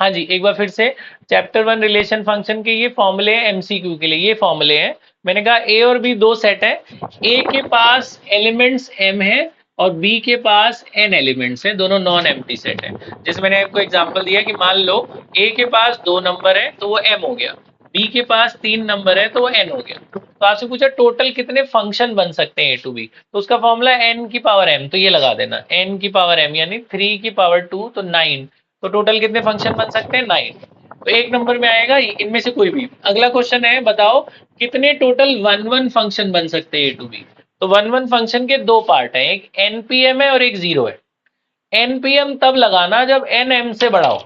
हाँ जी, एक बार फिर से चैप्टर 1 रिलेशन फंक्शन के ये फॉर्मूले हैं एमसीक्यू के लिए, ये फॉर्मूले हैं। मैंने कहा ए और बी दो सेट है, ए के पास एलिमेंट्स एम है और बी के पास एन एलिमेंट्स हैं, दोनों नॉन एम्प्टी सेट है। जैसे मैंने आपको एग्जांपल दिया कि मान लो ए के पास 2 नंबर है तो वो एम हो गया, बी के पास 3 नंबर है तो वो एन हो गया। तो आपसे पूछा टोटल कितने फंक्शन बन सकते हैं ए टू बी, तो उसका फॉर्मूला एन की पावर एम, तो ये लगा देना एन की पावर एम यानी 3 की पावर 2 तो 9। तो टोटल कितने फंक्शन बन सकते हैं 9। तो एक नंबर में आएगा इनमें से कोई भी। अगला क्वेश्चन है बताओ कितने टोटल वन वन फंक्शन बन सकते हैं ए टू बी। तो वन वन फंक्शन के दो पार्ट हैं, एक एनपीएम है और एक जीरो है। एनपीएम तब लगाना जब एन एम से बड़ा हो।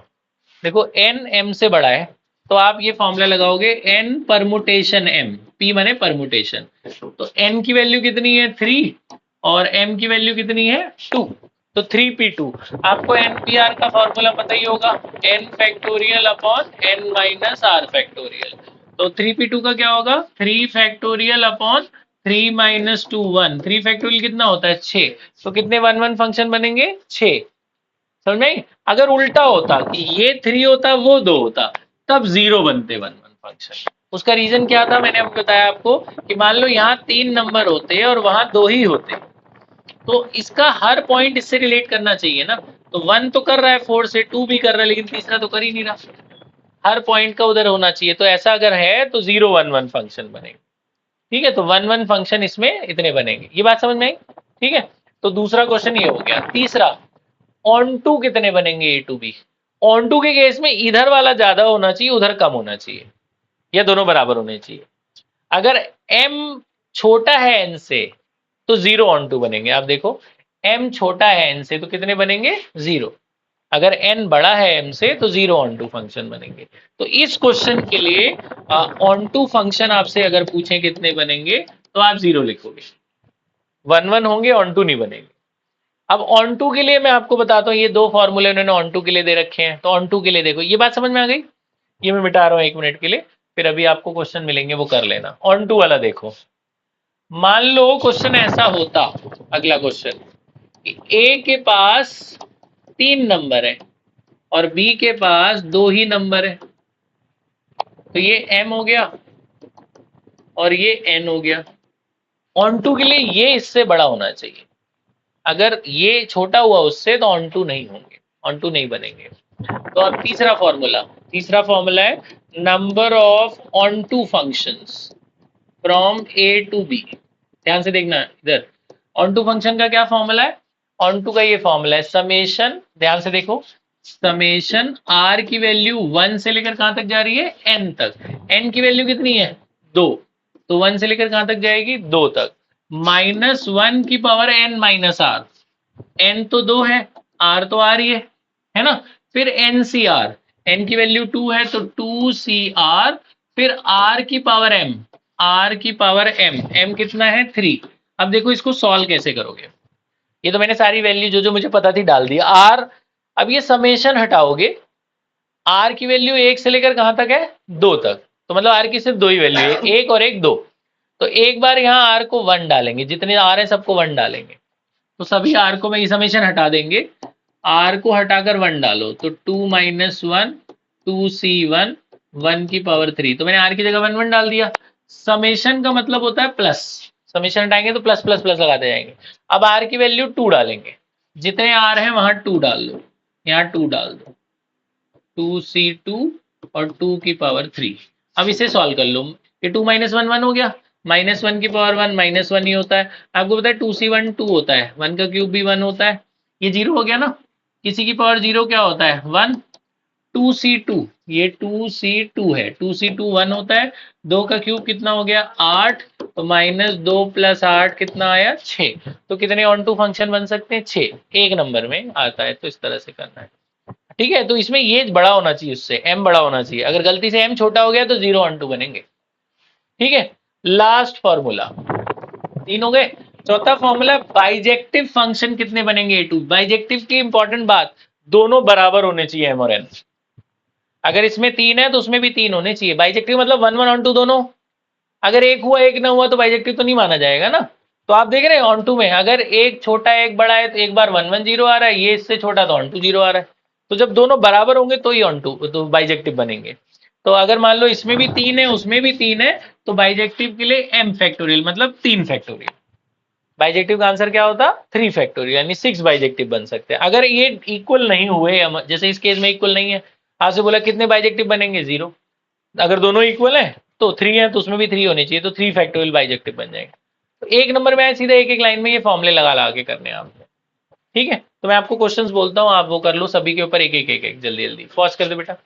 देखो एन एम से बड़ा है तो आप ये फॉर्मूला लगाओगे एन परमुटेशन एम, पी माने परमुटेशन। तो एन की वैल्यू कितनी है 3 और एम की वैल्यू कितनी है 2, तो 3p2। आपको एनपीआर का फॉर्मूला पता ही होगा, n factorial upon n minus r factorial. तो 3p2 का क्या होगा 3 फैक्टोरियल अपॉन 3 माइनस 2 1। 3 फैक्टोरियल कितना होता है 6। तो कितने वन वन फंक्शन बनेंगे 6। समझ में आई? अगर उल्टा होता कि ये 3 होता वो 2 होता तब 0 बनते वन वन फंक्शन। उसका रीजन क्या था मैंने बताया आपको कि मान लो यहाँ 3 नंबर होते और वहां 2 ही होते, तो इसका हर पॉइंट इससे रिलेट करना चाहिए ना। तो 1 तो कर रहा है 4 से, 2 भी कर रहा है लेकिन तीसरा तो कर ही नहीं रहा। हर पॉइंट का उधर होना चाहिए, तो ऐसा अगर है तो 0 1 1 फंक्शन बनेगा। ठीक है, तो वन वन फंक्शन इसमें इतने बनेंगे, ये बात समझ में आई? ठीक है, तो दूसरा क्वेश्चन ये हो गया। तीसरा, ऑन टू कितने बनेंगे ए टू बी। ऑन टू के केस में इधर वाला ज्यादा होना चाहिए उधर कम होना चाहिए, या दोनों बराबर होने चाहिए। अगर m छोटा है n से तो 0 ऑन टू बनेंगे। आप देखो m छोटा है n से तो कितने बनेंगे 0, अगर n बड़ा है m से तो 0 ऑन टू फंक्शन बनेंगे। तो इस क्वेश्चन के लिए ऑन टू फंक्शन आपसे अगर पूछें कितने बनेंगे तो आप 0 लिखोगे, वन वन होंगे ऑन टू नहीं बनेंगे। अब ऑन टू के लिए मैं आपको बताता हूँ, ये दो फॉर्मूले उन्होंने ऑन टू के लिए दे रखे हैं। तो ऑन टू के लिए देखो, ये बात समझ में आ गई? ये मैं मिटा रहा हूँ 1 मिनट के लिए, फिर अभी आपको क्वेश्चन मिलेंगे वो कर लेना। ऑन टू वाला देखो, मान लो क्वेश्चन ऐसा होता, अगला क्वेश्चन कि ए के पास 3 नंबर है और बी के पास 2 ही नंबर है, तो ये m हो गया और ये n हो गया। ऑन टू के लिए ये इससे बड़ा होना चाहिए, अगर ये छोटा हुआ उससे तो ऑन टू नहीं होंगे, ऑन टू नहीं बनेंगे। तो अब तीसरा फॉर्मूला है number of onto functions from A to B. ध्यान से देखना इधर, ऑन टू फंक्शन का क्या फॉर्मूला है, ऑन टू का ये फॉर्मूला है समेशन, ध्यान से देखो, समेशन आर की वैल्यू 1 से लेकर कहां तक जा रही है n तक। n की वैल्यू कितनी है 2, तो 1 से लेकर कहां तक जाएगी 2 तक, -1 की power n minus r. n तो 2 है, r तो आ रही है ना। फिर ncr, n की वैल्यू 2 है तो 2cr, फिर r की पावर m, r की पावर m, m कितना है 3। अब देखो इसको सॉल्व कैसे करोगे, ये तो मैंने सारी वैल्यू जो जो मुझे पता थी डाल दी। r, अब ये समेशन हटाओगे, r की वैल्यू 1 से लेकर कहां तक है 2 तक, तो मतलब r की सिर्फ 2 ही वैल्यू है, 1 और 1 2। तो एक बार यहाँ r को 1 डालेंगे, जितने r है सबको 1 डालेंगे, तो सभी r को मैं समेशन हटा देंगे, r को हटाकर 1 डालो तो 2 माइनस 1 2c1 1 की पावर 3, तो मैंने r की जगह 1 1 डाल दिया। समेशन का मतलब होता है प्लस, समेशन हटाएंगे तो प्लस प्लस प्लस लगाते जाएंगे। अब r की वैल्यू 2 डालेंगे, जितने r है वहां 2 डाल दो, यहाँ 2 डाल दो, 2c2 और 2 की पावर 3। अब इसे सॉल्व कर लो, ये 2 माइनस 1 1 हो गया, -1 की पावर 1 -1 ही होता है। आपको पता है 2c1 2 होता है, 1 का क्यूब भी 1 होता है, ये 0 हो गया ना। किसी की पावर 0 क्या होता है 1, 2c2, ये 2c2 है, 2c2 1 होता है, 2 का क्यूब कितना हो गया 8, तो -2 + 8 कितना आया 6। तो कितने ऑन टू फंक्शन बन सकते हैं 6, एक नंबर में आता है, तो इस तरह से करना है। ठीक है, तो इसमें ये बड़ा होना चाहिए, उससे m बड़ा होना चाहिए, अगर गलती से m छोटा हो गया तो 0 ऑन टू बनेंगे। ठीक है, लास्ट फॉर्मूला, 3 हो गए। चौथा फॉर्मूला बाइजेक्टिव फंक्शन कितने बनेंगे ए टू। बाइजेक्टिव की इंपॉर्टेंट बात, दोनों बराबर होने चाहिए m और n। अगर इसमें 3 है तो उसमें भी 3 होने चाहिए। बाइजेक्टिव मतलब 1 1 ऑन टू दोनों, अगर एक हुआ एक ना हुआ तो बाइजेक्टिव तो नहीं माना जाएगा ना। तो आप देख रहे हैं ऑन टू में अगर एक छोटा एक बड़ा है तो एक बार 1 1 0 आ रहा है, ये इससे छोटा तो ऑन टू 0 आ रहा है। तो जब दोनों बराबर होंगे तो ही ऑन टू तो बाइजेक्टिव बनेंगे। तो अगर मान लो इसमें भी 3 है उसमें भी 3 है तो बाइजेक्टिव के लिए m फैक्टोरियल मतलब 3 फैक्टोरियल। बाइजेक्टिव का आंसर क्या होता 3 फैक्टोरियल यानी 6 बाइजेक्टिव बन सकते हैं। अगर ये इक्वल नहीं हुए जैसे इस केस में इक्वल नहीं है, आपसे बोला कितने बाइजेक्टिव बनेंगे 0। अगर दोनों इक्वल है तो 3 है तो उसमें भी 3 होने चाहिए तो 3 फैक्टोरियल बाइजेक्टिव बन जाएंगे। तो एक नंबर में आए सीधे एक एक लाइन में ये फॉर्मूले लगा लगा के करने हैं आपने। ठीक है, तो मैं आपको क्वेश्चंस बोलता हूँ, आप वो कर लो सभी के ऊपर एक एक एक एक जल्दी जल्दी। पॉज कर दो बेटा।